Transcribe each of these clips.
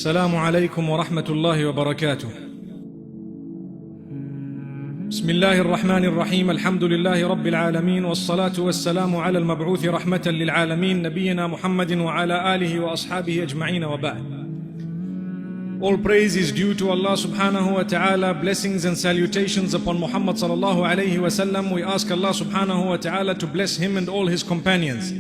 Assalamu Alaikum wa Rahmatullahi wa Barakatuhu. Bismillahir Rahmanir Rahim. Alhamdulillahi Rabbil Alameen. Wassalatu wassalamu ala al-mab'uthi rahmatan lil alameen. Nabiyyina Muhammadin wa ala alihi wa ashabihi ajma'in wa ba'd. All praise is due to Allah subhanahu wa ta'ala. Blessings and salutations upon Muhammad sallallahu alayhi wa sallam. We ask Allah subhanahu wa ta'ala to bless him and all his companions.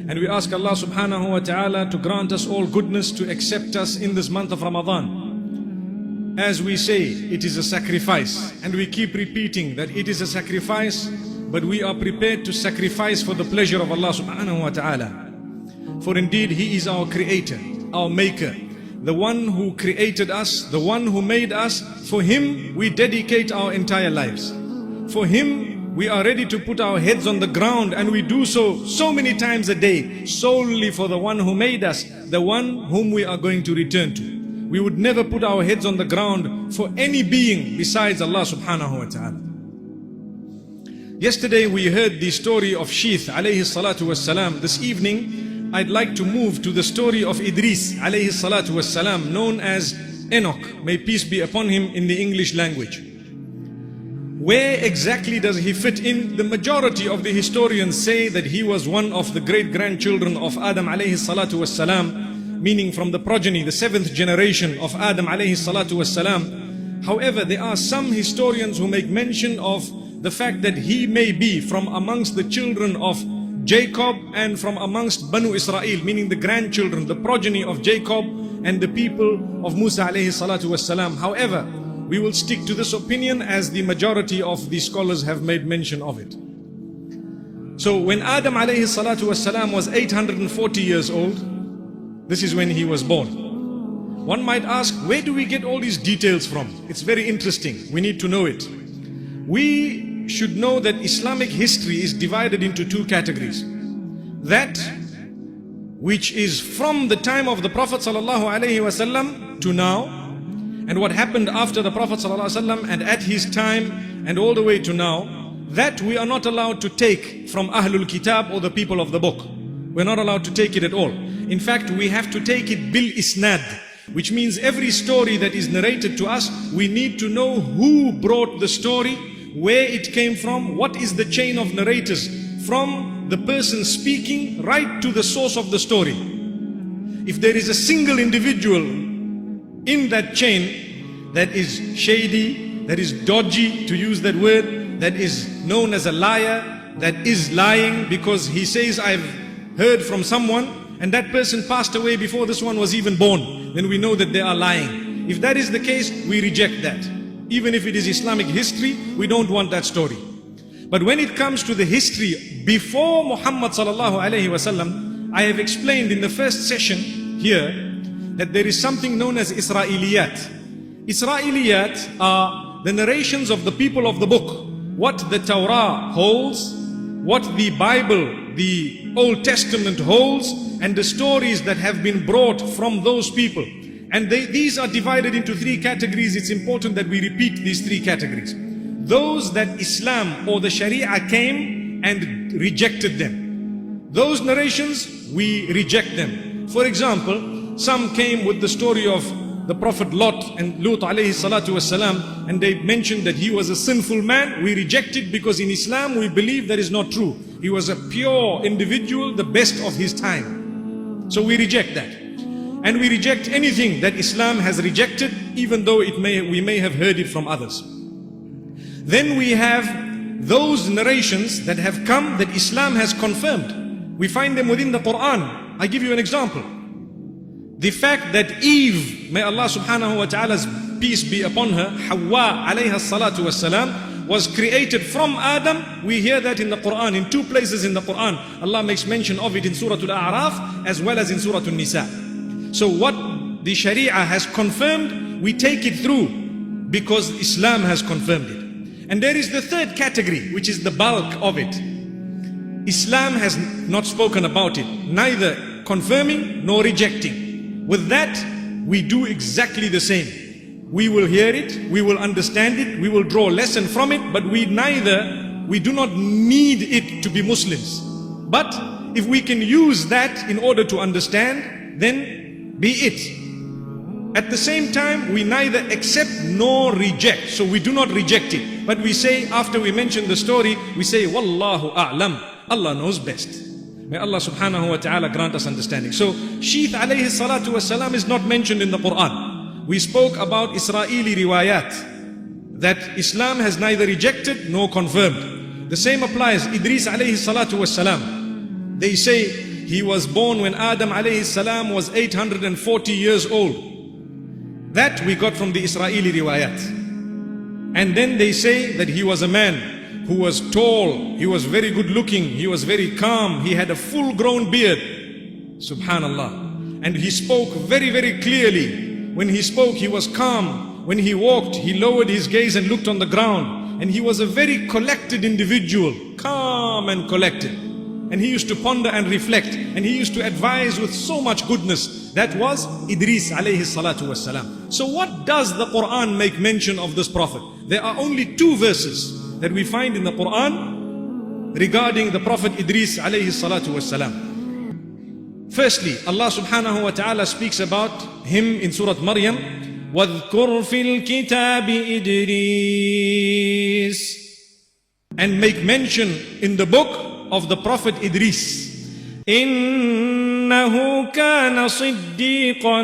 And we ask Allah subhanahu wa ta'ala to grant us all goodness, to accept us in this month of Ramadan. As we say, it is a sacrifice, and we keep repeating that it is a sacrifice, but we are prepared to sacrifice for the pleasure of Allah subhanahu wa ta'ala. For indeed He is our creator, our maker, the one who created us, the one who made us. For Him we dedicate our entire lives. For Him we are ready to put our heads on the ground, and we do so many times a day, solely for the one who made us, the one whom we are going to return to. We would never put our heads on the ground for any being besides Allah subhanahu wa ta'ala. Yesterday we heard the story of Sheeth alayhi salatu wassalam. This evening I'd like to move to the story of Idris alayhi salatu wassalam, known as Enoch, may peace be upon him in the English language. Where exactly does he fit in? The majority of the historians say that he was one of the great-grandchildren of Adam alayhi salatu wassalam, meaning from the progeny, the 7th generation of Adam alayhi salatu wassalam. However, there are some historians who make mention of the fact that he may be from amongst the children of Jacob and from amongst Banu Israel, meaning the grandchildren, the progeny of Jacob and the people of Musa alayhi salatu wassalam. However, we will stick to this opinion as the majority of the scholars have made mention of it. So when Adam alayhi salatu wassalam was 840 years old, this is when he was born. One might ask, where do we get all these details from? It's very interesting. We need to know it. We should know that Islamic history is divided into two categories. That which is from the time of the Prophet sallallahu alaihi wasallam to now, and what happened after the Prophet ﷺ and at his time and all the way to now, that we are not allowed to take from Ahlul Kitab or the people of the book. We're not allowed to take it at all. In fact, we have to take it bil isnad, which means every story that is narrated to us, we need to know who brought the story, where it came from, what is the chain of narrators, from the person speaking right to the source of the story. If there is a single individual in that chain that is shady, that is dodgy, to use that word, that is known as a liar, that is lying because he says, I've heard from someone and that person passed away before this one was even born, then we know that they are lying. If that is the case, we reject that. Even if it is Islamic history, we don't want that story. But when it comes to the history before Muhammad sallallahu alaihi wasallam, I have explained in the first session here that there is something known as Israeliyat. Israeliyat are the narrations of the people of the book. What the Torah holds, what the Bible, the Old Testament holds, and the stories that have been brought from those people. And these are divided into three categories. It's important that we repeat these three categories. Those that Islam or the Sharia came and rejected them. Those narrations, we reject them. For example, some came with the story of the Prophet Lot and Lut alayhi salatu wasalam, and they mentioned that he was a sinful man. We reject it because in Islam we believe that is not true. He was a pure individual, the best of his time. So we reject that. And we reject anything that Islam has rejected, even though we may have heard it from others. Then we have those narrations that have come that Islam has confirmed. We find them within the Quran. I give you an example. The fact that Eve, may Allah subhanahu wa ta'ala's peace be upon her, Hawa alayha salatu wassalam, was created from Adam. We hear that in the Quran, in two places in the Quran. Allah makes mention of it in Surah Al-A'raf as well as in Surah Al-Nisa. So what the Sharia has confirmed, we take it through because Islam has confirmed it. And there is the third category, which is the bulk of it. Islam has not spoken about it, neither confirming nor rejecting. With that, we do exactly the same. We will hear it, we will understand it, we will draw lesson from it, but we do not need it to be Muslims. But if we can use that in order to understand, then be it. At the same time, we neither accept nor reject. So we do not reject it. But we say, after we mention the story, we say, Wallahu a'lam. Allah knows best. May Allah subhanahu wa ta'ala grant us understanding. So, Sheeth alayhi salatu wasalam is not mentioned in the Quran. We spoke about Israeli riwayat, that Islam has neither rejected nor confirmed. The same applies, Idris alayhi salatu wasalam. They say he was born when Adam alayhi salam was 840 years old. That we got from the Israeli riwayat. And then they say that he was a man who was tall, he was very good looking, he was very calm, he had a full grown beard. Subhanallah. And he spoke very, very clearly. When he spoke, he was calm. When he walked, he lowered his gaze and looked on the ground. And he was a very collected individual, calm and collected. And he used to ponder and reflect, and he used to advise with so much goodness. That was Idris alayhi salatu wassalam. So what does the Quran make mention of this prophet? There are only 2 verses that we find in the Quran regarding the prophet Idris alayhi salatu wassalam. Firstly, Allah subhanahu wa ta'ala speaks about him in Surah Maryam. وَاذْكُرْ فِي الْكِتَابِ إِدْرِيسَ, and make mention in the book of the prophet Idris. إِنَّهُ كَانَ صِدِّيقًا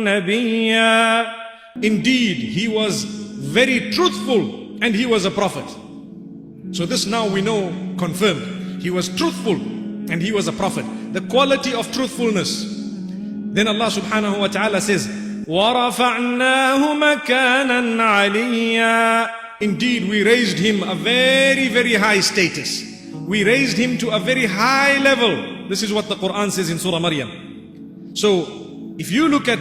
نَبِيًّا. Indeed, he was very truthful and he was a prophet. So this now we know confirmed. He was truthful and he was a prophet. The quality of truthfulness. Then Allah subhanahu wa ta'ala says, وَرَفَعْنَاهُ مَكَانًا عَلِيًّا. Indeed, we raised him a very, very high status. We raised him to a very high level. This is what the Quran says in Surah Maryam. So, if you look at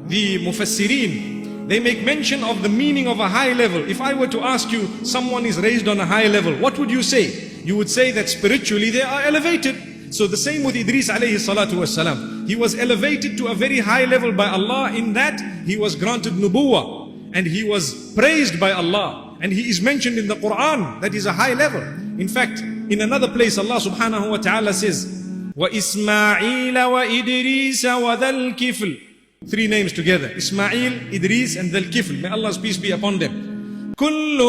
the Mufassirin, they make mention of the meaning of a high level. If I were to ask you, someone is raised on a high level, what would you say? You would say that spiritually they are elevated. So the same with Idris alayhi salatu wassalam. He was elevated to a very high level by Allah, in that he was granted nubuwah and he was praised by Allah. And he is mentioned in the Quran, that is a high level. In fact, in another place Allah subhanahu wa ta'ala says, وَإِسْمَاعِيلَ وَإِدْرِيسَ وَذَا الْكِفْلِ. 3 names together, Ismail, Idris and Dhal Kifl. May Allah's peace be upon them. كُلٌّ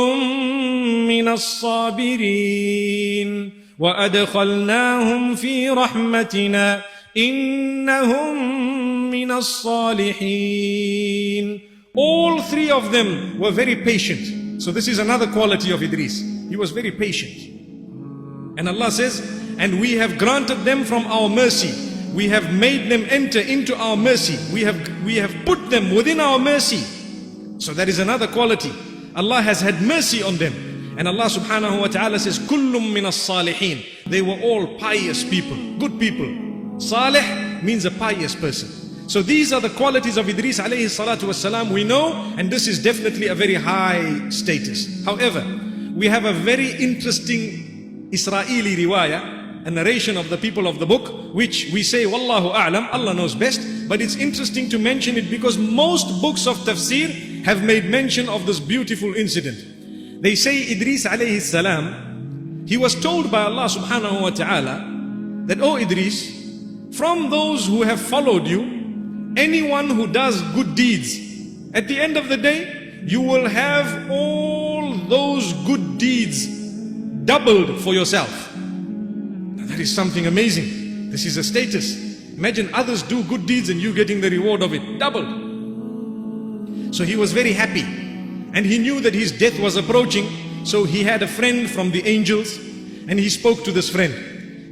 مِّنَ الصَّابِرِينَ وَأَدْخَلْنَاهُمْ فِي رَحْمَتِنَا إِنَّهُمْ مِّنَ الصَّالِحِينَ. All 3 of them were very patient. So this is another quality of Idris. He was very patient. And Allah says, and we have granted them from our mercy. We have made them enter into our mercy. We have put them within our mercy. So that is another quality. Allah has had mercy on them. And Allah subhanahu wa ta'ala says, Kullum min as-salihin. They were all pious people, good people. Salih means a pious person. So these are the qualities of Idris alayhi salatu wassalam we know, and this is definitely a very high status. However, we have a very interesting Israeli riwayah, a narration of the people of the book, which we say, Wallahu a'lam, Allah knows best. But it's interesting to mention it because most books of tafsir have made mention of this beautiful incident. They say Idris alayhi salam, he was told by Allah subhanahu wa ta'ala that, oh Idris, from those who have followed you, anyone who does good deeds, at the end of the day, you will have all those good deeds doubled for yourself. That is something amazing. This is a status. Imagine others do good deeds and you getting the reward of it, doubled. So he was very happy. And he knew that his death was approaching. So he had a friend from the angels and he spoke to this friend.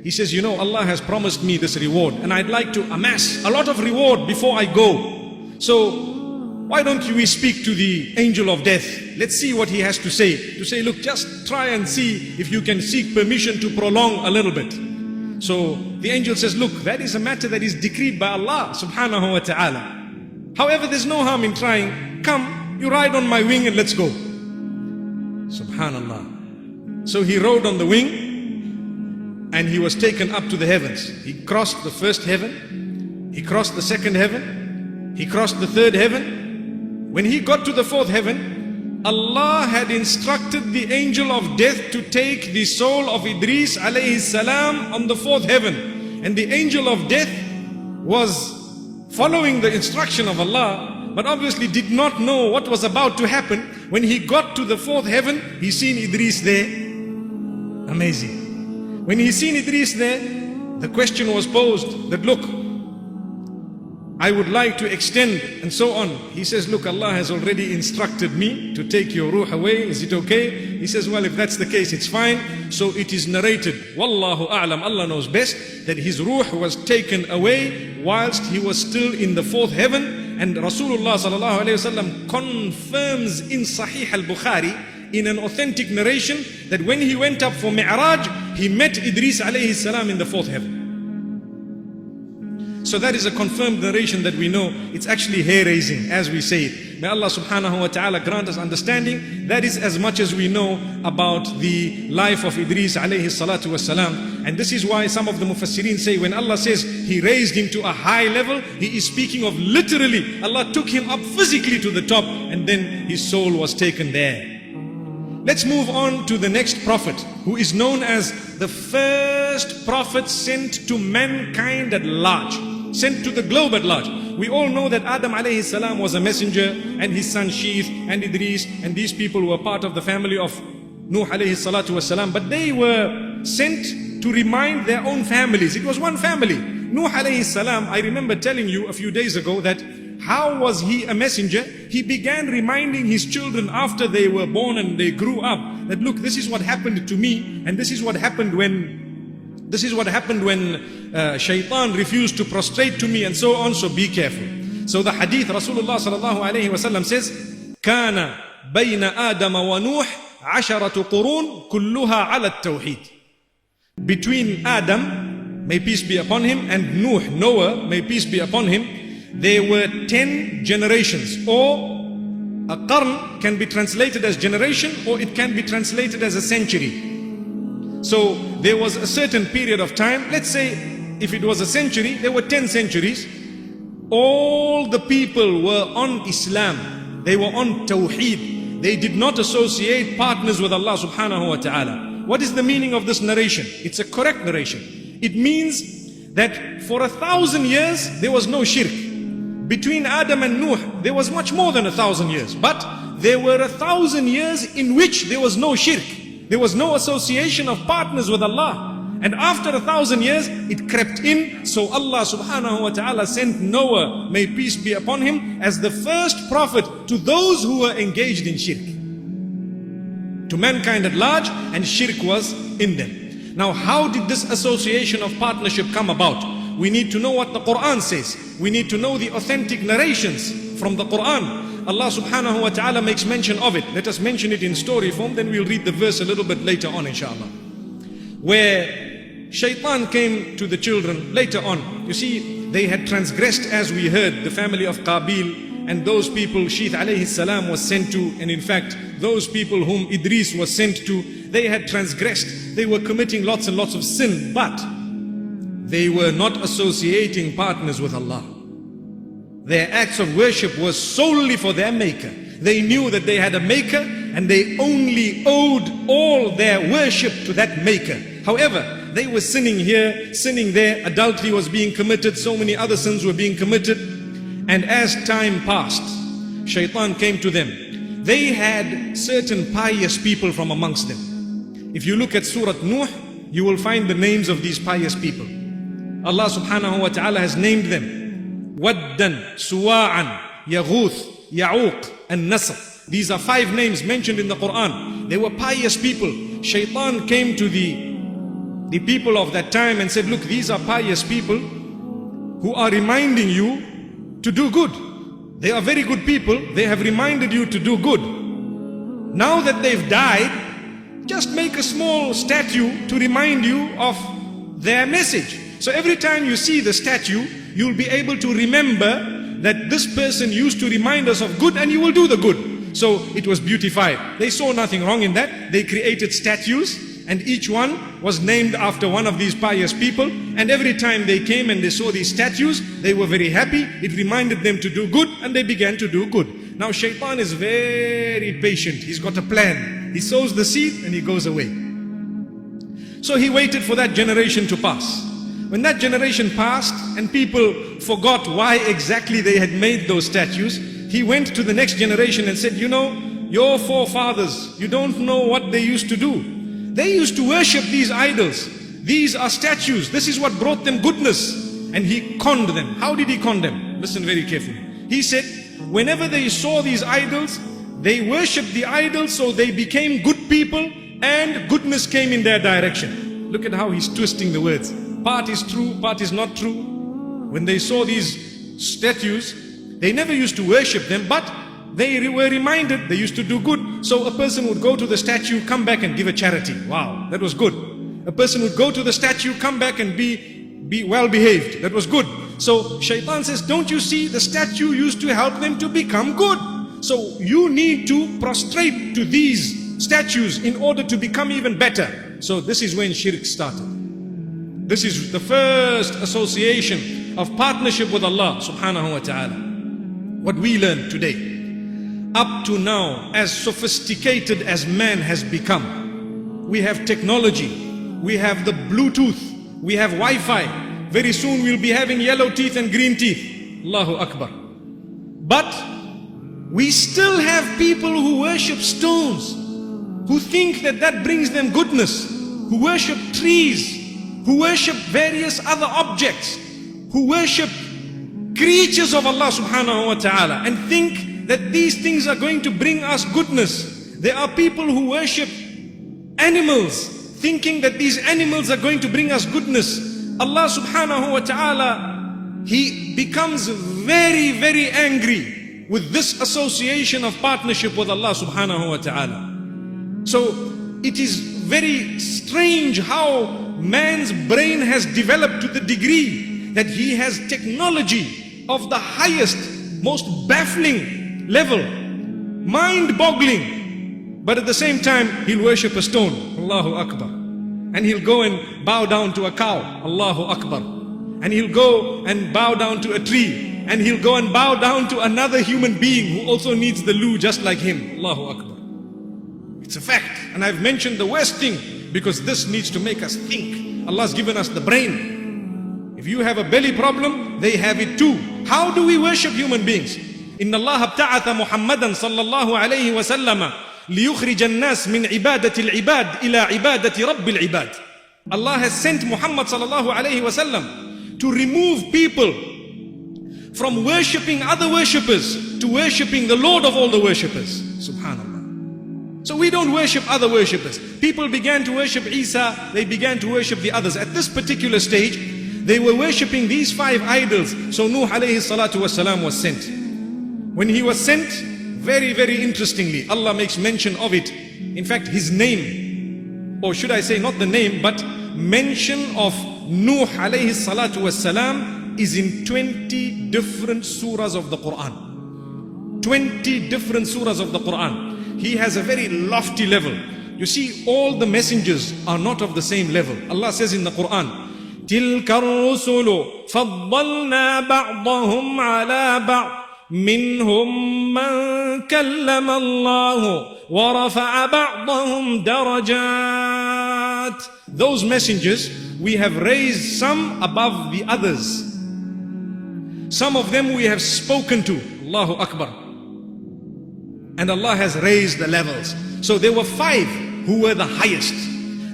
He says, you know, Allah has promised me this reward and I'd like to amass a lot of reward before I go. So why don't we speak to the angel of death? Let's see what he has to say. To say, look, just try and see if you can seek permission to prolong a little bit. So the angel says, look, that is a matter that is decreed by Allah subhanahu wa ta'ala. However, there's no harm in trying. Come, you ride on my wing and let's go. Subhanallah. So he rode on the wing and he was taken up to the heavens. He crossed the first heaven. He crossed the second heaven. He crossed the third heaven. When he got to the fourth heaven, Allah had instructed the angel of death to take the soul of Idris alayhi salam on the fourth heaven. And the angel of death was following the instruction of Allah. but obviously did not know what was about to happen. When he got to the fourth heaven, he seen Idris there. Amazing. When he seen Idris there, the question was posed that, look, I would like to extend and so on. He says, look, Allah has already instructed me to take your ruh away. Is it okay? He says, well, if that's the case, it's fine. So it is narrated, Wallahu a'lam, Allah knows best, that his ruh was taken away whilst he was still in the fourth heaven. And Rasulullah sallallahu alayhi wasallam confirms in Sahih al-Bukhari, in an authentic narration, that when he went up for Mi'raj, he met Idris alayhi salam in the fourth heaven. So that is a confirmed narration that we know. It's actually hair-raising as we say it. May Allah subhanahu wa ta'ala grant us understanding. That is as much as we know about the life of Idris alayhi salatu wasalam. And this is why some of the mufassirin say, when Allah says He raised him to a high level, He is speaking of literally, Allah took him up physically to the top and then his soul was taken there. Let's move on to the next prophet, who is known as the first prophet sent to mankind at large, sent to the globe at large. We all know that Adam alayhi salam was a messenger, and his son Sheeth and Idris, and these people were part of the family of Nuh alayhi salatu wasalam, but they were sent to remind their own families. It was one family. Nuh alayhi salam, I remember telling you a few days ago that how was he a messenger? He began reminding his children after they were born and they grew up that, look, this is what happened to me, and this is what happened when shaitan refused to prostrate to me, and so on, so be careful. So the hadith, Rasulullah sallallahu alayhi wasallam says, كان بين آدم ونوح عشرة قرون كلها على التوحيد. Between Adam, may peace be upon him, and Noah, may peace be upon him, there were 10 generations, or a qarn can be translated as generation, or it can be translated as a century. So there was a certain period of time, let's say if it was a century, there were 10 centuries. All the people were on Islam, they were on Tawheed. They did not associate partners with Allah subhanahu wa ta'ala. What is the meaning of this narration? It's a correct narration. It means that for 1,000 years there was no shirk. Between Adam and Nuh, there was much more than 1,000 years. But there were 1,000 years in which there was no shirk. There was no association of partners with Allah. And after 1,000 years, it crept in. So Allah subhanahu wa ta'ala sent Noah, may peace be upon him, as the first prophet to those who were engaged in shirk. To mankind at large, and shirk was in them. Now, how did this association of partnership come about? We need to know what the Quran says. We need to know the authentic narrations from the Quran. Allah subhanahu wa ta'ala makes mention of it. Let us mention it in story form, then we'll read the verse a little bit later on, inshallah. Where shaitan came to the children later on. You see, they had transgressed, as we heard, the family of Qabil, and those people Sheeth alayhi salam was sent to, and in fact, those people whom Idris was sent to, they had transgressed. They were committing lots and lots of sin, but they were not associating partners with Allah. Their acts of worship was solely for their maker. They knew that they had a maker, and they only owed all their worship to that maker. However, they were sinning here, sinning there, adultery was being committed, so many other sins were being committed. And as time passed, shaitan came to them. They had certain pious people from amongst them. If you look at Surah Nuh, you will find the names of these pious people. Allah subhanahu wa ta'ala has named them Waddan, Suwa'an, Yaghuth, Ya'uq, and Nasr. These are 5 names mentioned in the Quran. They were pious people. Shaitan came to the people of that time and said, look, these are pious people who are reminding you to do good. They are very good people. They have reminded you to do good. Now that they've died, just make a small statue to remind you of their message. So every time you see the statue, you'll be able to remember that this person used to remind us of good, and you will do the good. So it was beautified. They saw nothing wrong in that. They created statues, and each one was named after one of these pious people. And every time they came and they saw these statues, they were very happy. It reminded them to do good, and they began to do good. Now shaitan is very patient. He's got a plan. He sows the seed and he goes away. So he waited for that generation to pass. When that generation passed and people forgot why exactly they had made those statues, he went to the next generation and said, you know, your forefathers, you don't know what they used to do. They used to worship these idols. These are statues. This is what brought them goodness. And he conned them. How did he con them? Listen very carefully. He said, whenever they saw these idols, they worshipped the idols, so they became good people and goodness came in their direction. Look at how he's twisting the words. Part is true, part is not true. When they saw these statues, they never used to worship them, but they were reminded they used to do good. So a person would go to the statue, come back and give a charity. Wow, that was good. A person would go to the statue, come back and be well behaved. That was good. So Shaitan says, don't you see, the statue used to help them to become good. So you need to prostrate to these statues in order to become even better. So this is when shirk started. This is the first association of partnership with Allah subhanahu wa ta'ala. What we learn today. Up to now, as sophisticated as man has become, we have technology, we have the Bluetooth, we have Wi-Fi. Very soon we'll be having yellow teeth and green teeth. Allahu Akbar. But we still have people who worship stones, who think that that brings them goodness, who worship trees, who worship various other objects, who worship creatures of Allah subhanahu wa ta'ala and think that these things are going to bring us goodness. There are people who worship animals, thinking that these animals are going to bring us goodness. Allah subhanahu wa ta'ala, He becomes very, very angry with this association of partnership with Allah subhanahu wa ta'ala. So it is very strange how man's brain has developed to the degree that he has technology of the highest, most baffling level, mind-boggling. But at the same time, he'll worship a stone. Allahu Akbar. And he'll go and bow down to a cow. Allahu Akbar. And he'll go and bow down to a tree. And he'll go and bow down to another human being who also needs the loo just like him. Allahu Akbar. It's a fact. And I've mentioned the worst thing because this needs to make us think. Allah's given us the brain. If you have a belly problem, they have it too. How do we worship human beings? Inna Allah abta'atha Muhammadan sallallahu alayhi wa sallama liyukhrij an-nas min ibadati al-ibad ila ibadati rabbil ibad. Allah has sent Muhammad sallallahu alayhi wa sallam to remove people from worshipping other worshippers to worshipping the Lord of all the worshippers. Subhanallah. So we don't worship other worshippers. People began to worship Isa, they began to worship the others. At this particular stage, they were worshipping these 5 idols. So Nuh alayhi salatu wasalam was sent. When he was sent, very, very interestingly, Allah makes mention of it. In fact, his name, or should I say not the name, but mention of Nuh alayhi salatu wasalam is in 20 different surahs of the Quran. 20 different surahs of the Quran. He has a very lofty level. You see, all the messengers are not of the same level. Allah says in the Quran, تِلْكَ الرُّسُلُ فَضَّلْنَا بَعْضَهُمْ عَلَى بَعْضٍ مِّنْهُمْ مَنْ كَلَّمَ اللَّهُ وَرَفَعَ بَعْضَهُمْ دَرَجَاتٍ. Those messengers, we have raised some above the others. Some of them we have spoken to. Allahu Akbar. And Allah has raised the levels. So there were 5 who were the highest.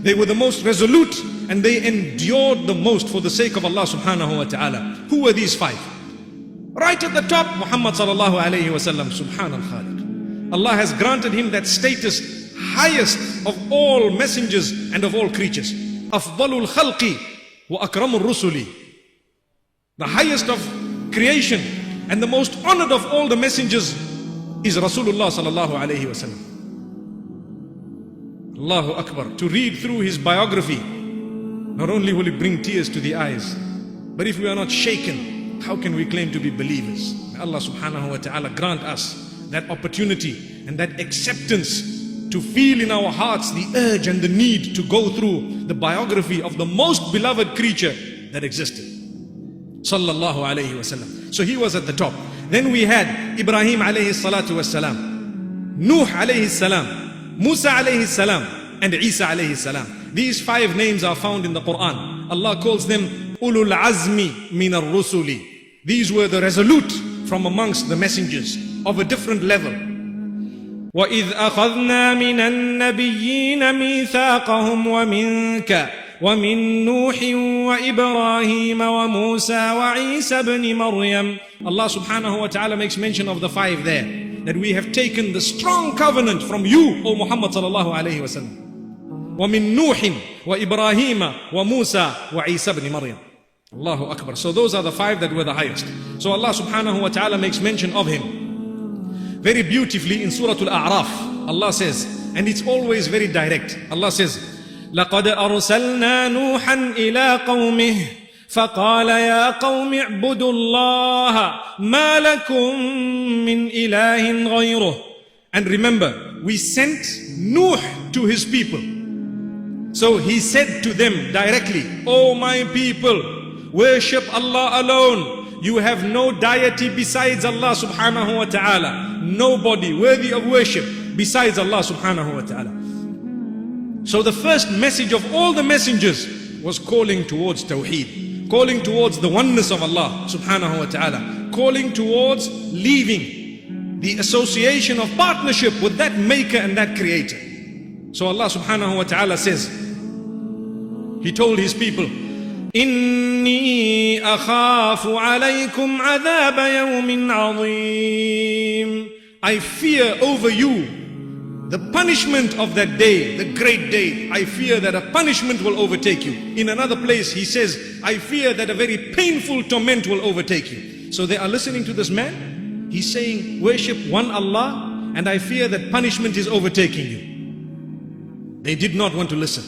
They were the most resolute and they endured the most for the sake of Allah subhanahu wa ta'ala. Who were these 5? Right at the top, Muhammad sallallahu alayhi wa sallam, subhanal khaliq. Allah has granted him that status, highest of all messengers and of all creatures. Afdalul khalqi wa akramul rusuli. The highest of creation and the most honored of all the messengers is Rasulullah sallallahu alayhi wa sallam. Allahu Akbar. To read through his biography, not only will it bring tears to the eyes, but if we are not shaken, how can we claim to be believers? May Allah subhanahu wa ta'ala grant us that opportunity and that acceptance to feel in our hearts the urge and the need to go through the biography of the most beloved creature that existed. Sallallahu alayhi wa sallam. So he was at the top. Then we had Ibrahim alayhi salatu was salam, Nuh alayhi salam, Musa alayhi salam, and Isa alayhi salam. These 5 names are found in the Quran. Allah calls them Ulul Azmi min ar-Rusuli. These were the resolute from amongst the messengers. of a different level. وَإِذْ أَخَذْنَا مِنَ النَّبِيِّينَ مِيثَاقَهُمْ وَمِنْكَ وَمِنْ نُوحٍ وَإِبْرَاهِيمَ وَمُوسَى وَعِيسَى بْنِ مَرْيَمَ. Allah subhanahu wa ta'ala makes mention of the 5 there, that we have taken the strong covenant from you, O Muhammad sallallahu alayhi wa sallam. وَمِن نُوحٍ وَإِبْرَاهِيمَ وَمُوسَى وَعِيسَى بْنِ مَرْيَمَ. Allahu Akbar. So those are the 5 that were the highest. So Allah subhanahu wa ta'ala makes mention of him very beautifully in Surah Al-A'raf. Allah says, and it's always very direct. Allah says, لَقَدْ أَرْسَلْنَا نُوحًا إِلَىٰ قَوْمِهِ فَقَالَ يَا قَوْمِ اعْبُدُوا اللَّهَ مَا لَكُمْ مِنْ إِلَٰهٍ غَيْرُهُ. And remember, we sent Nuh to his people. So he said to them directly, O my people, worship Allah alone. You have no deity besides Allah subhanahu wa ta'ala. Nobody worthy of worship besides Allah subhanahu wa ta'ala. So the first message of all the messengers was calling towards Tawheed, calling towards the oneness of Allah subhanahu wa ta'ala, calling towards leaving the association of partnership with that maker and that creator. So Allah subhanahu wa ta'ala says, He told His people, إِنِّي أَخَافُ عَلَيْكُمْ عَذَابَ يَوْمٍ عَظِيمٍ. I fear over you the punishment of that day, the great day. I fear that a punishment will overtake you. In another place he says, I fear that a very painful torment will overtake you. So they are listening to this man. He's saying, worship one Allah, and I fear that punishment is overtaking you. They did not want to listen.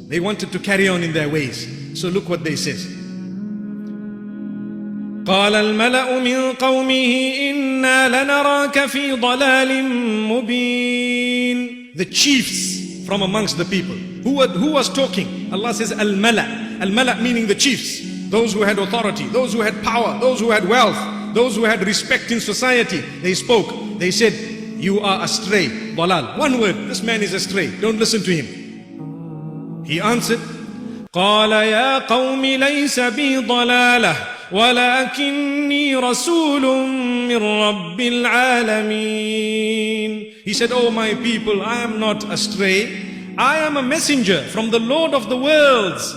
They wanted to carry on in their ways. So look what they says. قال الملأ من قومه إنا لنراك في ضلال مبين. The chiefs from amongst the people. Who was talking? Allah says Al-Mala. Al-Mala meaning the chiefs. Those who had authority, those who had power, those who had wealth, those who had respect in society. They spoke. They said, you are astray. Dalal. One word. This man is astray. Don't listen to him. He answered, قال يا قوم ليس بي ضلالة ولكني رسول من رب العالمين. He said, oh my people, I am not astray. I am a messenger from the Lord of the worlds.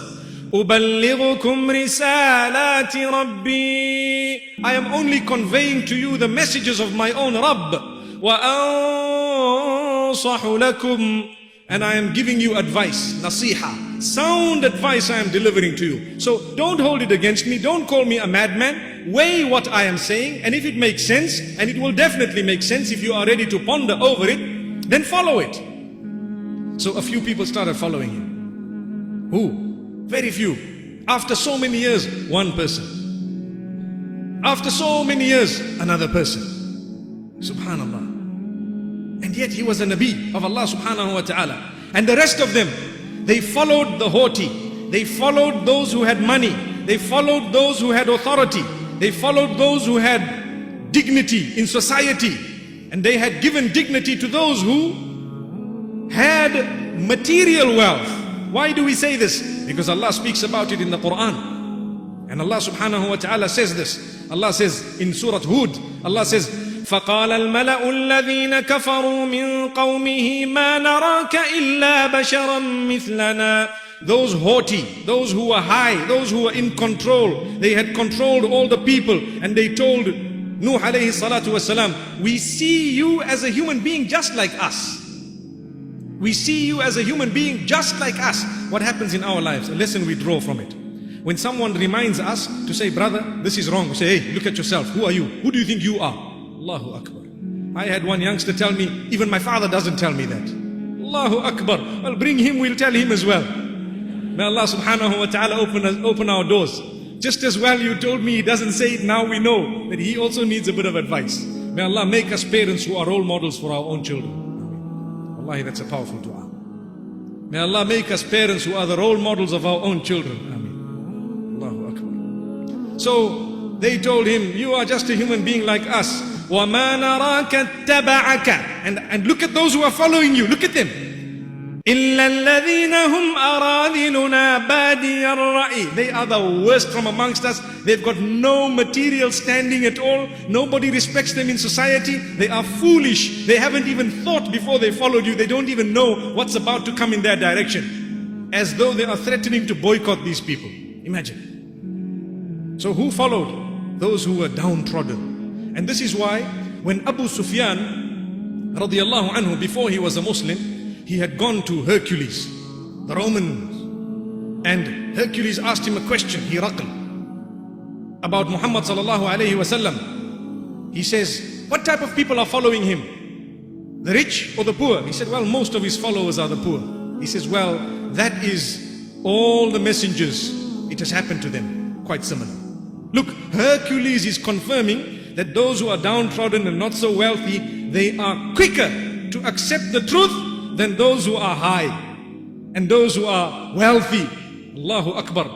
أبلغكم رسالات ربي. I am only conveying to you the messages of my own Rabb. وأنصح لكم. And I am giving you advice, nasiha, sound advice I am delivering to you. So don't hold it against me, don't call me a madman. Weigh what I am saying, and if it makes sense, and it will definitely make sense if you are ready to ponder over it, then follow it. So a few people started following him. Who? Very few. After so many years, one person. After so many years, another person. Subhanallah. And yet he was a Nabi of Allah subhanahu wa ta'ala. And the rest of them, they followed the haughty. They followed those who had money. They followed those who had authority. They followed those who had dignity in society. And they had given dignity to those who had material wealth. Why do we say this? Because Allah speaks about it in the Quran. And Allah subhanahu wa ta'ala says this. Allah says in Surah Hud, Allah says, فقال الملأ الذين كفروا من قومه ما نراك إلا بشرا مثلنا. Those haughty, those who were high, those who were in control, they had controlled all the people, and they told Nuh alayhi salatu wasalam, we see you as a human being just like us. We see you as a human being just like us. What happens in our lives? A lesson we draw from it. When someone reminds us to say, brother, this is wrong, we say, hey, look at yourself. Who are you? Who do you think you are? Allahu Akbar. I had one youngster tell me, even my father doesn't tell me that. Allahu Akbar. Well, bring him, we'll tell him as well. May Allah subhanahu wa ta'ala open our doors. Just as well you told me he doesn't say it, now we know that he also needs a bit of advice. May Allah make us parents who are role models for our own children. Wallahi, that's a powerful dua. May Allah make us parents who are the role models of our own children. Ameen. Allahu Akbar. So they told him, you are just a human being like us. وَمَا نَرَاكَ اتَّبَعَكَ. And look at those who are following you. Look at them. إلا الذين هم أراذلنا بادي الرأي. They are the worst from amongst us. They've got no material standing at all. Nobody respects them in society. They are foolish. They haven't even thought before they followed you. They don't even know what's about to come in their direction. As though they are threatening to boycott these people. Imagine. So who followed? Those who were downtrodden. And this is why when Abu Sufyan radiallahu anhu, before he was a Muslim, he had gone to Hercules, the Roman, and Hercules asked him a question, Herakl, about Muhammad sallallahu alayhi wasallam. He says, what type of people are following him? The rich or the poor? He said, well, most of his followers are the poor. He says, well, that is all the messengers. It has happened to them. Quite similar. Look, Hercules is confirming that those who are downtrodden and not so wealthy, they are quicker to accept the truth than those who are high and those who are wealthy. Allahu Akbar.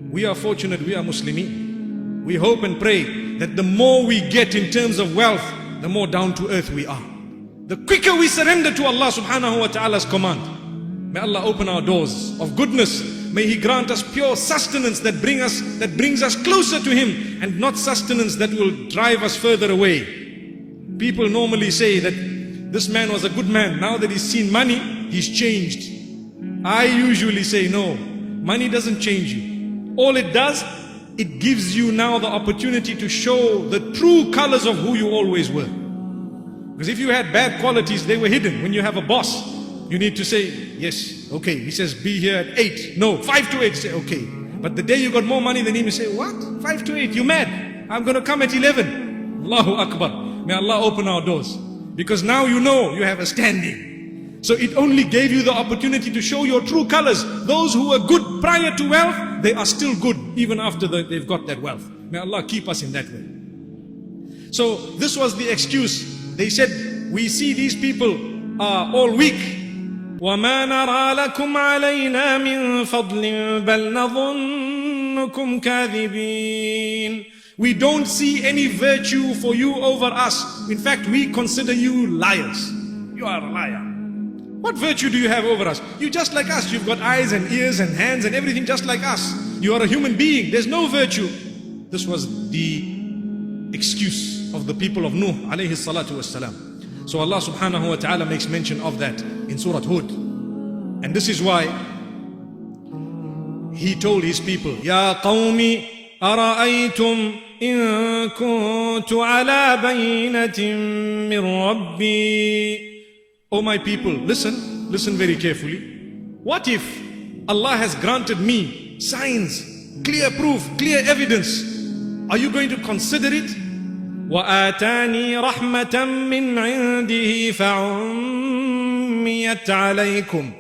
We are fortunate, we are Muslimin. We hope and pray that the more we get in terms of wealth, the more down to earth we are. The quicker we surrender to Allah subhanahu wa ta'ala's command. May Allah open our doors of goodness. May He grant us pure sustenance that brings us closer to Him, and not sustenance that will drive us further away. People normally say that this man was a good man. Now that he's seen money, he's changed. I usually say no. Money doesn't change you. All it does, it gives you now the opportunity to show the true colors of who you always were. Because if you had bad qualities, they were hidden. When you have a boss, you need to say, yes, okay. He says, be here at 8. No, 5 to 8. Say, okay. But the day you got more money than him, you say, what? 5 to 8? You mad? I'm going to come at 11. Allahu Akbar. May Allah open our doors. Because now you know you have a standing. So it only gave you the opportunity to show your true colors. Those who were good prior to wealth, they are still good even after they've got that wealth. May Allah keep us in that way. So this was the excuse. They said, we see these people are all weak. وَمَا نَرَى لَكُمْ عَلَيْنَا مِنْ فَضْلٍ بَلْ نَظُنُّكُمْ كَاذِبِينَ. We don't see any virtue for you over us. In fact, we consider you liars. You are a liar. What virtue do you have over us? You're just like us. You've got eyes and ears and hands and everything just like us. You are a human being. There's no virtue. This was the excuse of the people of Nuh alayhi salatu wassalam. So Allah subhanahu wa ta'ala makes mention of that in Surah Hud. And this is why He told His people, Ya qawmi أرأيتم إن كنت على بينة من ربي. Oh my people, listen very carefully. What if Allah has granted me signs, clear proof, clear evidence? Are you going to consider it? وآتاني رحمة من عنده فعميت عليكم.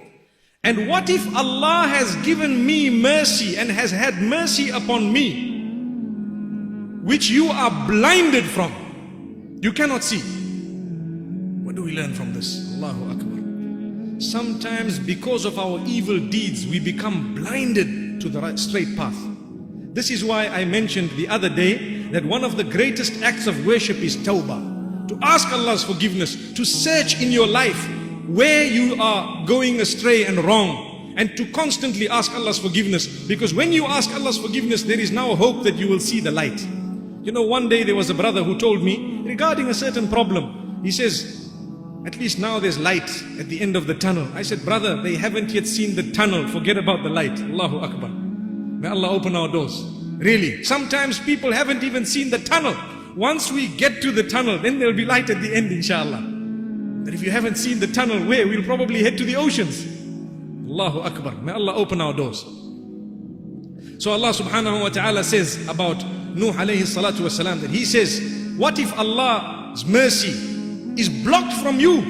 And what if Allah has given me mercy and has had mercy upon me, which you are blinded from? You cannot see. What do we learn from this? Allahu Akbar. Sometimes because of our evil deeds, we become blinded to the right, straight path. This is why I mentioned the other day that one of the greatest acts of worship is tawbah. To ask Allah's forgiveness, to search in your life where you are going astray and wrong, and to constantly ask Allah's forgiveness. Because when you ask Allah's forgiveness, there is now hope that you will see the light. You know, one day there was a brother who told me regarding a certain problem. He says, at least now there's light at the end of the tunnel. I said, brother, they haven't yet seen the tunnel. Forget about the light. Allahu Akbar. May Allah open our doors. Really, sometimes people haven't even seen the tunnel. Once we get to the tunnel, then there'll be light at the end, inshallah. That if you haven't seen the tunnel, where? We'll probably head to the oceans. Allahu Akbar. May Allah open our doors. So Allah subhanahu wa ta'ala says about Nuh alayhi salatu wasalam, that He says, what if Allah's mercy is blocked from you?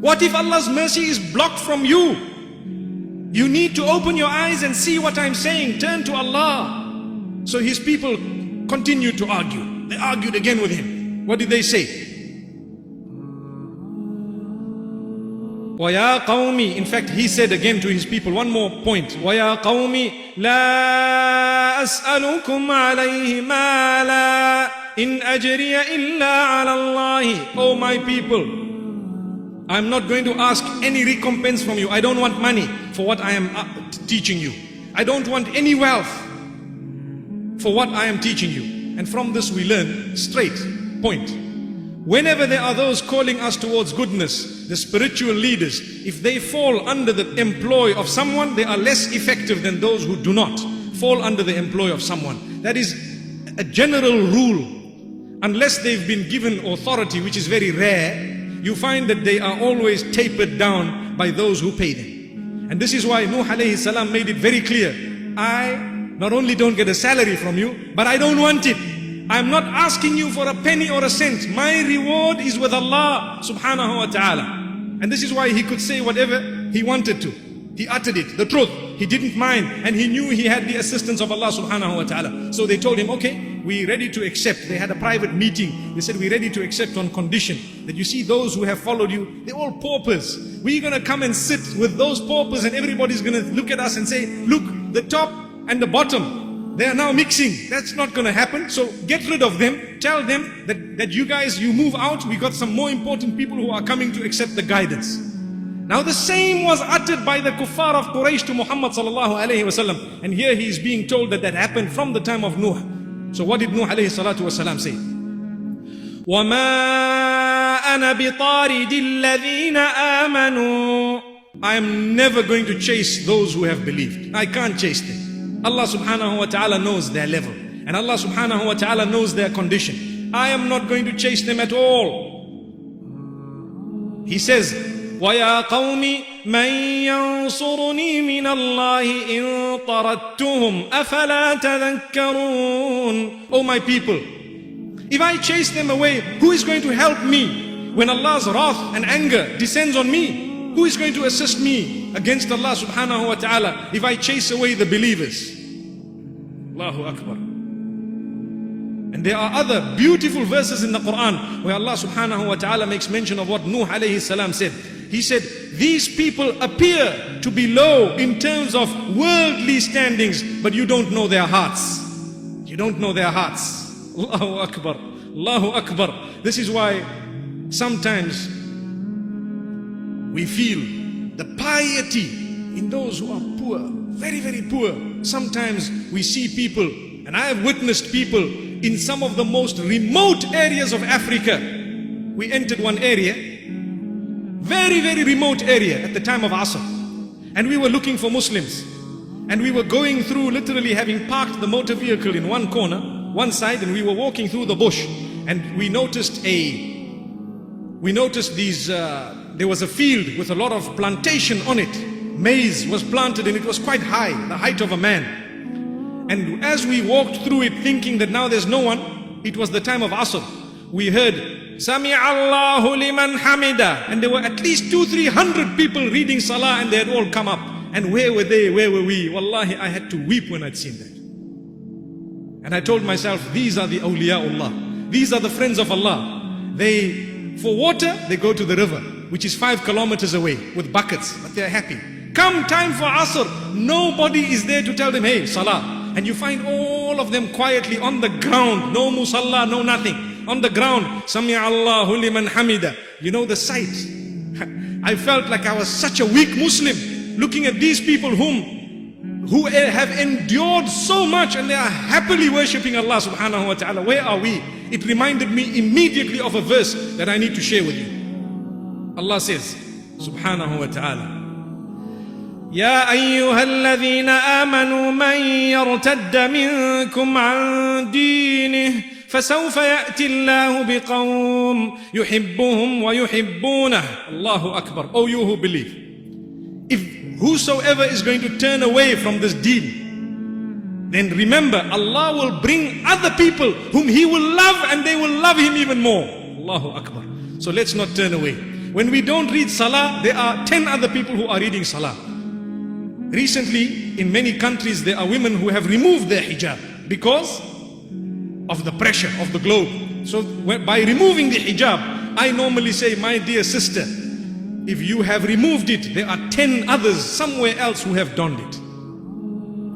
What if Allah's mercy is blocked from you? You need to open your eyes and see what I'm saying. Turn to Allah. So His people continued to argue. They argued again with Him. What did they say? وَيَا قَوْمِ. In fact, He said again to His people, one more point. وَيَا قَوْمِ لَا أَسْأَلُكُمْ عَلَيْهِ مَالًا إِنْ أَجْرِيَ إِلَّا عَلَى اللَّهِ. Oh my people, I'm not going to ask any recompense from you. I don't want money for what I am teaching you. I don't want any wealth for what I am teaching you. And from this we learn straight point. Whenever there are those calling us towards goodness, the spiritual leaders, if they fall under the employ of someone, they are less effective than those who do not fall under the employ of someone. That is a general rule. Unless they've been given authority, which is very rare, you find that they are always tapered down by those who pay them. And this is why Nuh alayhi salam made it very clear. I not only don't get a salary from you, but I don't want it. I'm not asking you for a penny or a cent. My reward is with Allah subhanahu wa ta'ala. And this is why he could say whatever he wanted to. He uttered it, the truth. He didn't mind, and he knew he had the assistance of Allah subhanahu wa ta'ala. So they told him, okay, we're ready to accept. They had a private meeting. They said, we're ready to accept on condition that you see those who have followed you, they're all paupers. We're going to come and sit with those paupers, and everybody's going to look at us and say, look, the top and the bottom, they are now mixing. That's not going to happen. So get rid of them. Tell them that you guys, you move out. We got some more important people who are coming to accept the guidance. Now the same was uttered by the kuffar of Quraysh to Muhammad sallallahu alayhi wasallam. And here he is being told that that happened from the time of Nuh. So what did Nuh alayhi salatu wasalam say? وَمَا أَنَا بِطَارِدِ الَّذِينَ آمَنُوا. I am never going to chase those who have believed. I can't chase them. Allah subhanahu wa ta'ala knows their level. And Allah subhanahu wa ta'ala knows their condition. I am not going to chase them at all. He says, وَيَا قَوْمِ مَنْ يَنْصُرُنِي مِنَ اللَّهِ إِن طَرَدتُّهُمْ أَفَلَا تَذَكَّرُونَ. Oh my people, if I chase them away, who is going to help me when Allah's wrath and anger descends on me? Who is going to assist me against Allah subhanahu wa ta'ala if I chase away the believers? Allahu Akbar. And there are other beautiful verses in the Quran where Allah subhanahu wa ta'ala makes mention of what Nuh alayhi salam said. He said, these people appear to be low in terms of worldly standings, but you don't know their hearts. You don't know their hearts. Allahu Akbar. Allahu Akbar. This is why sometimes we feel the piety in those who are poor, very, very poor. Sometimes we see people, and I have witnessed people in some of the most remote areas of Africa. We entered one area, very, very remote area at the time of Asr. And we were looking for Muslims. And we were going through, literally having parked the motor vehicle in one corner, one side, and we were walking through the bush. And we noticed these, there was a field with a lot of plantation on it. Maize was planted and it was quite high, the height of a man. And as we walked through it thinking that now there's no one, it was the time of Asr. We heard, Sami Allahu liman hamida. And there were at least 200-300 people reading Salah, and they had all come up. And where were they? Where were we? Wallahi, I had to weep when I'd seen that. And I told myself, these are the awliyaullah. These are the friends of Allah. For water, they go to the river, which is 5 kilometers away with buckets, but they're happy. Come time for Asr, nobody is there to tell them, hey, Salah. And you find all of them quietly on the ground, no musalla, no nothing. On the ground, Sami Allahu liman hamida. You know the sight. I felt like I was such a weak Muslim looking at these people who have endured so much, and they are happily worshipping Allah subhanahu wa ta'ala. Where are we? It reminded me immediately of a verse that I need to share with you. Allah says subhanahu wa ta'ala, يا أيها الذين آمنوا من يرتد منكم عن دينه فسوف يأتي الله بقوم يحبهم ويحبونه. Allahu Akbar. Oh, you who believe, if whosoever is going to turn away from this deen, then remember Allah will bring other people whom He will love, and they will love Him even more. Allahu Akbar. So let's not turn away. When we don't read Salah, there are 10 other people who are reading Salah. Recently, in many countries, there are women who have removed their hijab because of the pressure of the globe. So by removing the hijab, I normally say, my dear sister, if you have removed it, there are 10 others somewhere else who have donned it.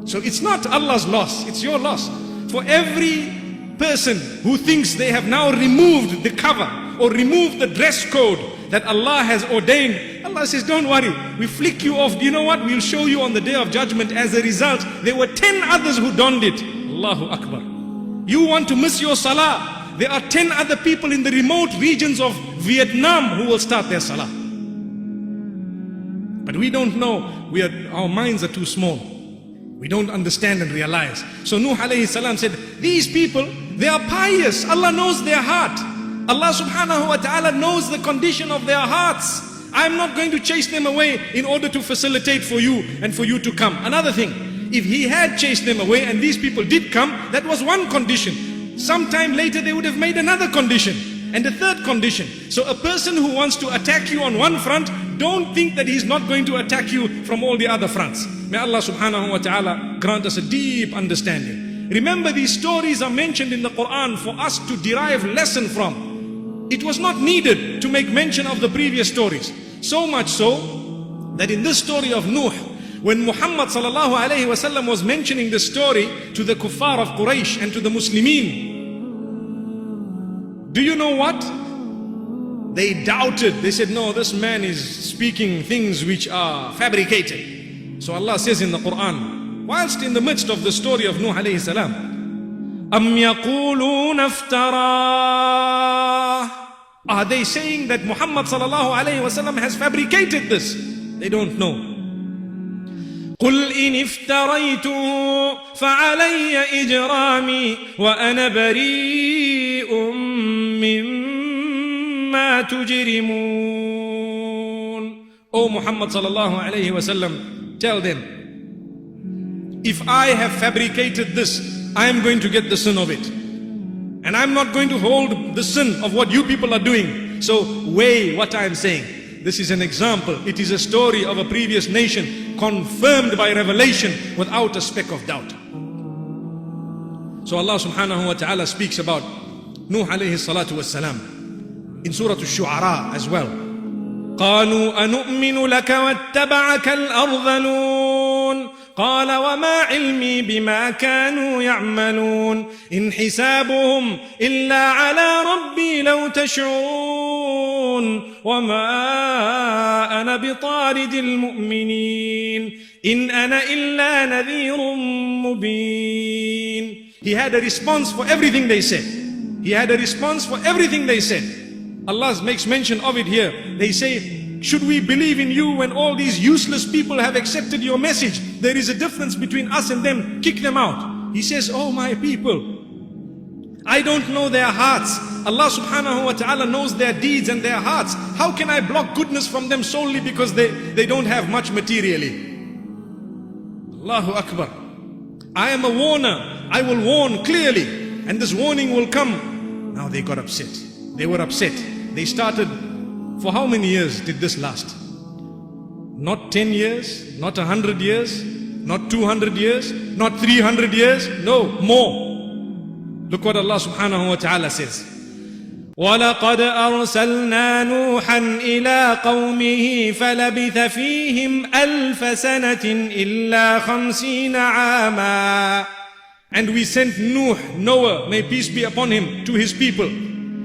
So it's not Allah's loss, it's your loss. For every person who thinks they have now removed the cover or removed the dress code that Allah has ordained. Allah says, don't worry, we flick you off. Do you know what? We'll show you on the day of judgment. As a result, there were 10 others who donned it. Allahu Akbar. You want to miss your salah? There are 10 other people in the remote regions of Vietnam who will start their salah. But we don't know. Our minds are too small. We don't understand and realize. So Nuh alayhi salam said, these people, they are pious. Allah knows their heart. Allah subhanahu wa ta'ala knows the condition of their hearts. I'm not going to chase them away in order to facilitate for you and for you to come. Another thing, if he had chased them away and these people did come, that was one condition. Sometime later they would have made another condition and a third condition. So a person who wants to attack you on one front, don't think that he's not going to attack you from all the other fronts. May Allah subhanahu wa ta'ala grant us a deep understanding. Remember, these stories are mentioned in the Quran for us to derive lesson from. It was not needed to make mention of the previous stories. So much so that in this story of Nuh, when Muhammad sallallahu alayhi wasallam was mentioning the story to the kuffar of Quraysh and to the Muslimin, do you know what? They doubted. They said, no, this man is speaking things which are fabricated. So Allah says in the Quran, whilst in the midst of the story of Nuh alayhi salam, أَمْ يَقُولُونَ افْتَرَاهُ, are they saying that Muhammad sallallahu alayhi wasallam has fabricated this? They don't know. قُلْ إِنِ افْتَرَيْتُهُ فَعَلَيَّ إِجْرَامِي وَأَنَا بَرِيءٌ مِّمَّا تُجْرِمُونَ. O Muhammad sallallahu alayhi wasallam, tell them, if I have fabricated this, I am going to get the sin of it. And I'm not going to hold the sin of what you people are doing. So weigh what I am saying. This is an example. It is a story of a previous nation confirmed by revelation without a speck of doubt. So Allah subhanahu wa ta'ala speaks about Nuh alayhi salatu wassalam in Surah Al-Shu'ara as well. قالوا أنؤمن لك واتبعك الأرذلون قال وما علمي بما كانوا يعملون إن حسابهم إلا على ربي لو تشعرون وما أنا بطارد المؤمنين إن أنا إلا نذير مبين. He had a response for everything they said. He had a response for everything they said. Allah makes mention of it here. They say, should we believe in you when all these useless people have accepted your message? There is a difference between us and them. Kick them out. He says, oh my people, I don't know their hearts. Allah subhanahu wa ta'ala knows their deeds and their hearts. How can I block goodness from them solely because they don't have much materially? Allahu Akbar. I am a warner. I will warn clearly. And this warning will come. Now they got upset. They were upset. They started, for how many years did this last? Not 10 years, not 100 years, not 200 years, not 300 years, no, more. Look what Allah subhanahu wa ta'ala says. وَلَقَدْ أَرْسَلْنَا نُوحًا إِلَىٰ قَوْمِهِ فَلَبِثَ فِيهِمْ أَلْفَ سَنَةٍ إِلَّا 50 عَامًا. And we sent Noah, may peace be upon him, to his people.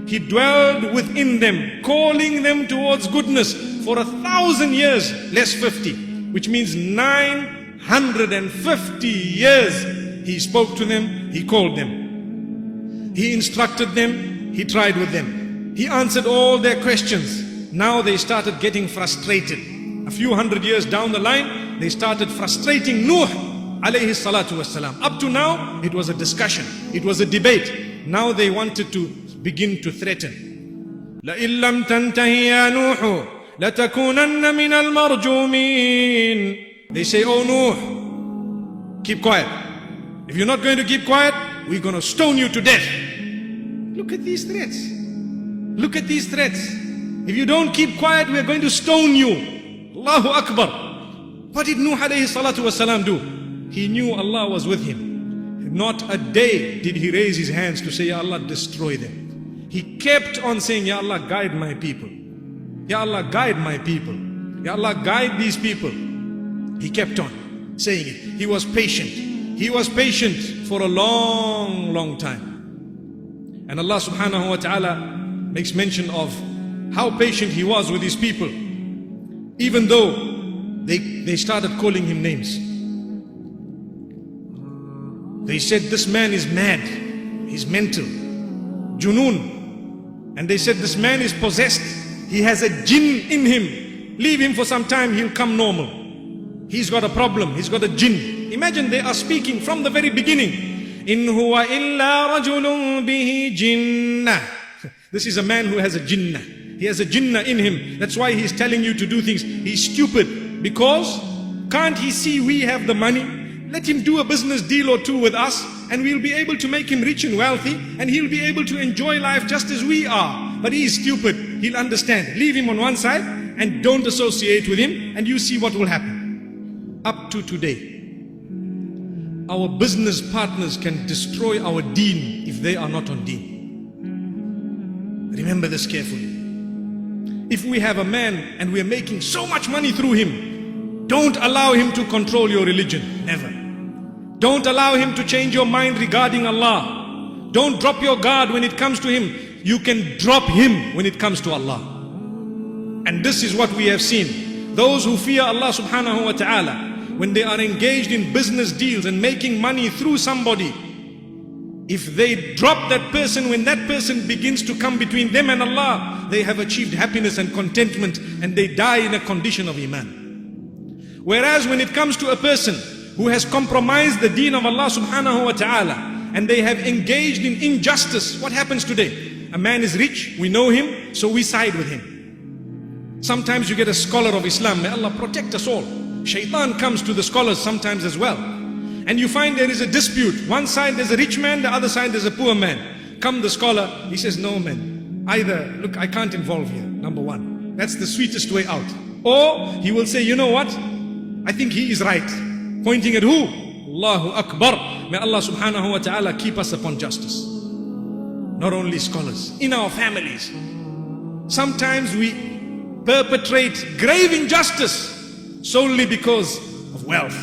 He dwelled within them, calling them towards goodness for 1,000 years, less 50, which means 950 years. He spoke to them, he called them. He instructed them, he tried with them. He answered all their questions. Now they started getting frustrated. A few hundred years down the line, they started frustrating Nuh alayhi salatu wassalam. Up to now, it was a discussion, it was a debate. Now they wanted to begin to threaten. لَإِن لَمْ تَنْتَهِ يَا نُوحُ لَتَكُونَنَّ مِنَ الْمَرْجُومِينَ. They say, oh Nuh, keep quiet. If you're not going to keep quiet, we're going to stone you to death. Look at these threats. Look at these threats. If you don't keep quiet, we're going to stone you. Allahu Akbar. What did Nuh alayhi salatu wasalam do? He knew Allah was with him. Not a day did he raise his hands to say, Ya Allah, destroy them. He kept on saying, Ya Allah, guide my people. Ya Allah, guide my people. Ya Allah, guide these people. He kept on saying it. He was patient. He was patient for a long, long time. And Allah subhanahu wa ta'ala makes mention of how patient he was with his people, even though they started calling him names. They said, this man is mad, he's mental, Junoon. And they said, this man is possessed, he has a jinn in him. Leave him for some time, he'll come normal. He's got a problem, he's got a jinn. Imagine they are speaking from the very beginning. In huwa illa rajulun bihi jinnah. This is a man who has a jinnah. He has a jinnah in him. That's why he's telling you to do things. He's stupid because can't he see we have the money? Let him do a business deal or two with us and we'll be able to make him rich and wealthy and he'll be able to enjoy life just as we are. But he is stupid. He'll understand. Leave him on one side and don't associate with him and you see what will happen. Up to today, our business partners can destroy our deen if they are not on deen. Remember this carefully. If we have a man and we are making so much money through him, don't allow him to control your religion. Never. Don't allow him to change your mind regarding Allah. Don't drop your guard when it comes to him. You can drop him when it comes to Allah. And this is what we have seen. Those who fear Allah subhanahu wa ta'ala, when they are engaged in business deals and making money through somebody, if they drop that person, when that person begins to come between them and Allah, they have achieved happiness and contentment and they die in a condition of Iman. Whereas when it comes to a person who has compromised the deen of Allah subhanahu wa ta'ala and they have engaged in injustice, what happens today? A man is rich, we know him, so we side with him. Sometimes you get a scholar of Islam, may Allah protect us all. Shaitan comes to the scholars sometimes as well. And you find there is a dispute. One side there's a rich man, the other side there's a poor man. Come the scholar, he says, no man, either, look, I can't involve here, number one. That's the sweetest way out. Or he will say, you know what? I think he is right. Pointing at who? Allahu Akbar. May Allah subhanahu wa ta'ala keep us upon justice. Not only scholars, in our families. Sometimes we perpetrate grave injustice solely because of wealth.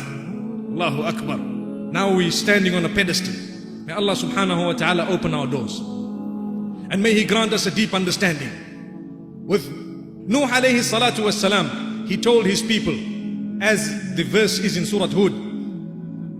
Allahu Akbar. Now we're standing on a pedestal. May Allah subhanahu wa ta'ala open our doors. And may He grant us a deep understanding. With Nuh alayhi salatu was salam, he told his people, as the verse is in Surah Hud,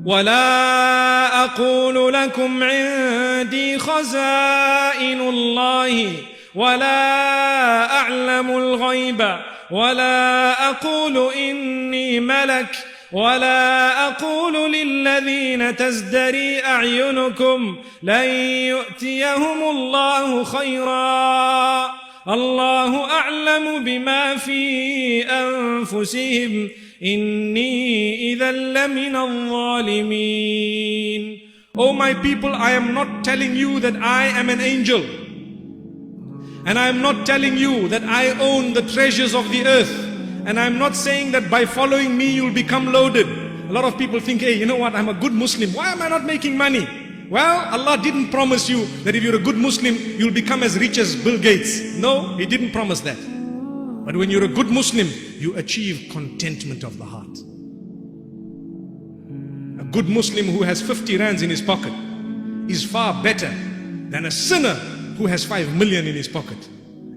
وَلَا أَقُولُ لَكُمْ عِنْدِي خَزَائِنُ اللَّهِ وَلَا أَعْلَمُ الْغَيْبَ وَلَا أَقُولُ إِنِّي مَلَكٌ ولا أقول للذين تزدري أعينكم لن يؤتيهم الله خيرا الله أعلم بما في أنفسهم إني إذا لمن الظالمين. O my people, I am not telling you that I am an angel, and I am not telling you that I own the treasures of the earth. And I'm not saying that by following me you'll become loaded. A lot of people think, hey, you know what, I'm a good Muslim, why am I not making money? Well, Allah didn't promise you that if you're a good Muslim, you'll become as rich as Bill Gates. No, He didn't promise that. But when you're a good Muslim, you achieve contentment of the heart. A good Muslim who has 50 rands in his pocket is far better than a sinner who has 5 million in his pocket.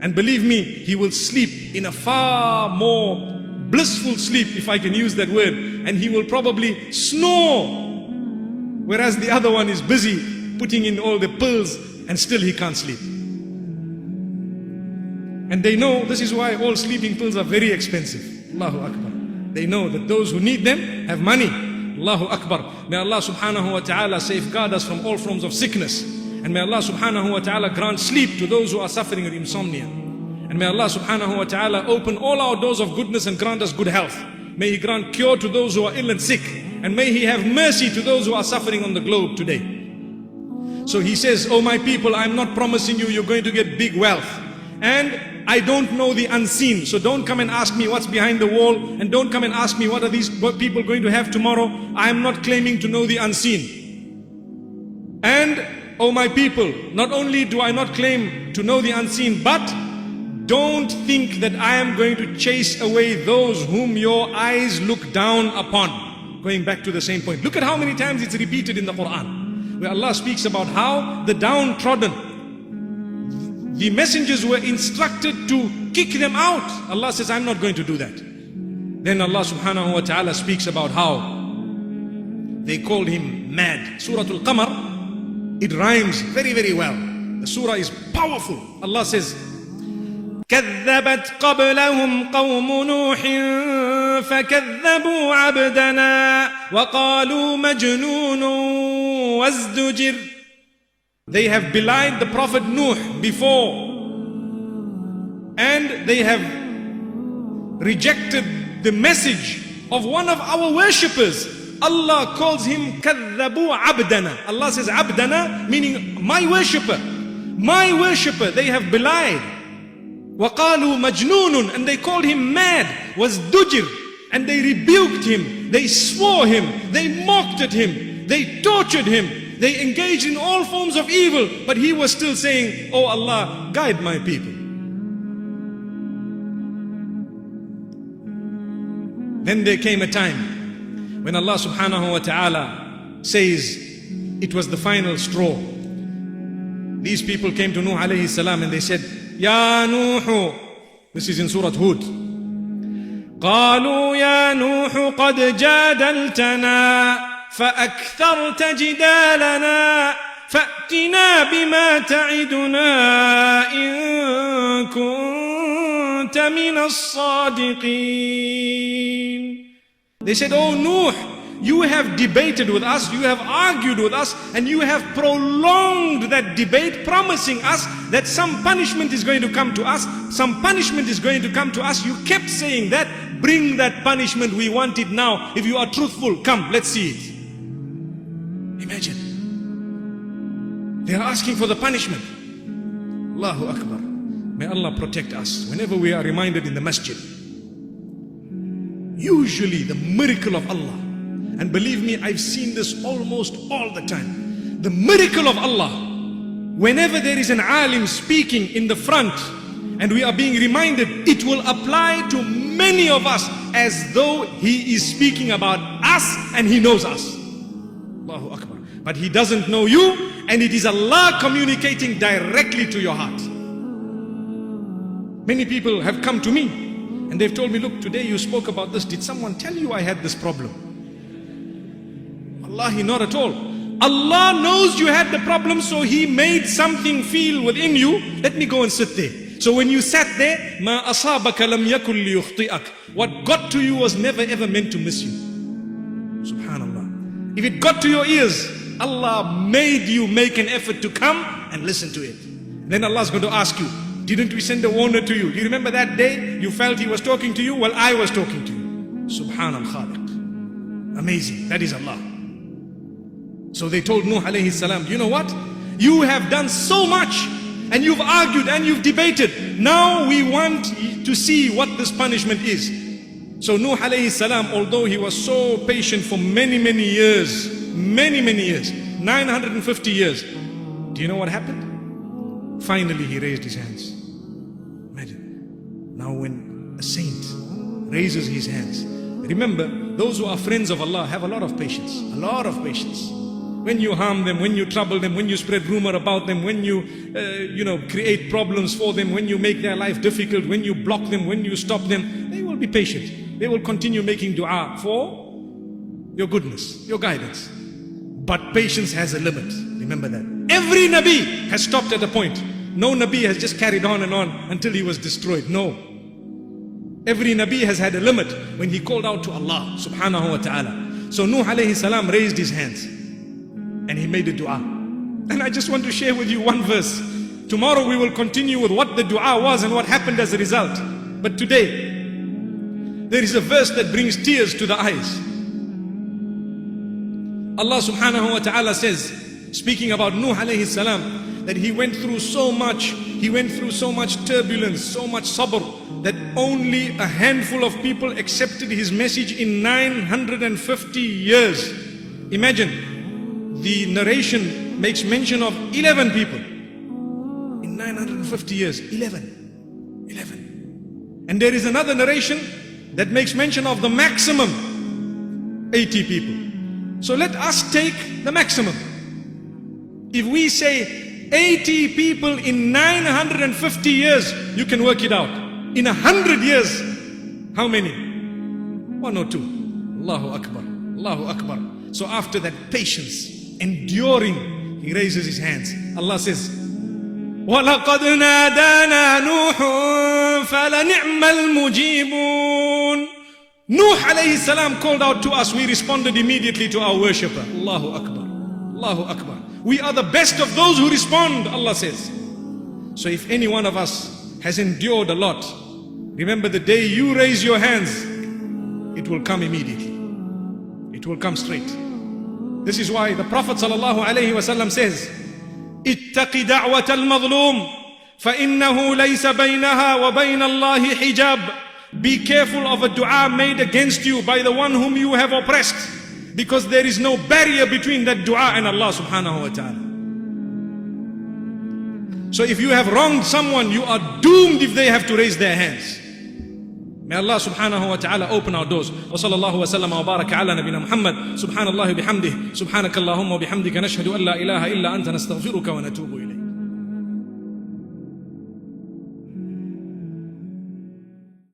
And believe me, he will sleep in a far more blissful sleep, if I can use that word, and he will probably snore, whereas the other one is busy putting in all the pills and still he can't sleep. And they know this is why all sleeping pills are very expensive. Allahu Akbar. They know that those who need them have money. Allahu Akbar. May Allah subhanahu wa ta'ala safeguard us from all forms of sickness. And may Allah subhanahu wa ta'ala grant sleep to those who are suffering with insomnia. And may Allah subhanahu wa ta'ala open all our doors of goodness and grant us good health. May He grant cure to those who are ill and sick. And may He have mercy to those who are suffering on the globe today. So He says, oh my people, I'm not promising you you're going to get big wealth. And I don't know the unseen. So don't come and ask me what's behind the wall. And don't come and ask me what are these people going to have tomorrow. I'm not claiming to know the unseen. And oh my people, not only do I not claim to know the unseen, but don't think that I am going to chase away those whom your eyes look down upon. Going back to the same point. Look at how many times it's repeated in the Quran, where Allah speaks about how the downtrodden, the messengers were instructed to kick them out. Allah says, I'm not going to do that. Then Allah subhanahu wa ta'ala speaks about how they called him mad. Surah Al-Qamar, it rhymes very, very well. The surah is powerful. Allah says, كذبت قبلهم قوم نوح فكذبوا عبدنا وقالوا مجنون وازدجر. They have belied the Prophet Nuh before, and they have rejected the message of one of our worshippers. Allah calls him كذبوا عبدنا. Allah says عبدنا, meaning my worshipper. My worshipper, they have belied. وَقَالُوا مَجْنُونٌ, and they called him mad. وَازْدُجِرٌ, and they rebuked him, they swore him, they mocked at him, they tortured him, they engaged in all forms of evil, but he was still saying, oh Allah, guide my people. Then there came a time when Allah subhanahu wa ta'ala says it was the final straw. These people came to Nuh alayhi salam and they said, Ya Nuh, this is in Surah Hud. قالوا يا نوح قد جادلتنا فأكثرت جدالنا فأتنا بما تعدنا إن كنت من الصادقين. They said, oh Nuh, you have debated with us, you have argued with us, and you have prolonged that debate, promising us that some punishment is going to come to us, some punishment is going to come to us. You kept saying that, bring that punishment, we want it now. If you are truthful, come, let's see it. Imagine. They are asking for the punishment. Allahu Akbar. May Allah protect us. Whenever we are reminded in the masjid, usually the miracle of Allah, and believe me, I've seen this almost all the time. The miracle of Allah, whenever there is an alim speaking in the front and we are being reminded, it will apply to many of us as though he is speaking about us and he knows us. Allahu Akbar. But he doesn't know you, and it is Allah communicating directly to your heart. Many people have come to me and they've told me, look, today you spoke about this. Did someone tell you I had this problem? Wallahi, not at all. Allah knows you had the problem, so He made something feel within you. Let me go and sit there. So when you sat there, مَا أَصَابَكَ لَمْ يَكُنْ لِيُخْطِئَكَ, what got to you was never ever meant to miss you. Subhanallah. If it got to your ears, Allah made you make an effort to come and listen to it. Then Allah is going to ask you, didn't we send a warner to you? Do you remember that day you felt He was talking to you? Well, I was talking to you. Subhanal Khaliq. Amazing. That is Allah. So they told Nuh alayhi salam, you know what? You have done so much and you've argued and you've debated. Now we want to see what this punishment is. So Nuh alayhi salam, although he was so patient for many years, 950 years, do you know what happened? Finally he raised his hands. Imagine. Now when a saint raises his hands, remember, those who are friends of Allah have a lot of patience. A lot of patience. When you harm them, when you trouble them, when you spread rumor about them, when you create problems for them, when you make their life difficult, when you block them, when you stop them, they will be patient. They will continue making dua for your goodness, your guidance. But patience has a limit. Remember that. Every Nabi has stopped at a point. No Nabi has just carried on and on until he was destroyed. No. Every Nabi has had a limit when he called out to Allah subhanahu wa ta'ala. So Nuh alayhi salam raised his hands and he made a dua. And I just want to share with you one verse. Tomorrow we will continue with what the dua was and what happened as a result. But today, there is a verse that brings tears to the eyes. Allah subhanahu wa ta'ala says, speaking about Nuh alayhi salam, that he went through so much turbulence, so much sabr, that only a handful of people accepted his message in 950 years. Imagine, the narration makes mention of 11 people. In 950 years, 11. And there is another narration that makes mention of the maximum, 80 people. So let us take the maximum. If we say 80 people in 950 years, you can work it out. In 100 years, how many? 1 or 2. Allahu Akbar, Allahu Akbar. So after that patience, enduring, he raises his hands. Allah says, وَلَقَدْ نَادَانَا نُوحٌ فَلَنِعْمَ الْمُجِيبُونَ. Nuh alayhi salam called out to us. We responded immediately to our worshipper. Allahu Akbar, Allahu Akbar. We are the best of those who respond, Allah says. So if any one of us has endured a lot, remember the day you raise your hands, it will come immediately. It will come straight. This is why the Prophet ﷺ says, اتق دعوة المظلوم فإنه ليس بينها وبين الله حجاب. Be careful of a dua made against you by the one whom you have oppressed, because there is no barrier between that dua and Allah subhanahu wa ta'ala. So if you have wronged someone, you are doomed if they have to raise their hands. May Allah subhanahu wa ta'ala open our doors. Wa sallallahu wa sallam wa baraka ala nabina Muhammad. Subhanallah bihamdih. Subhanakallahumma wa bihamdika nashhadu an la ilaha illa anta nastaghfiruka wa natubu ilayk.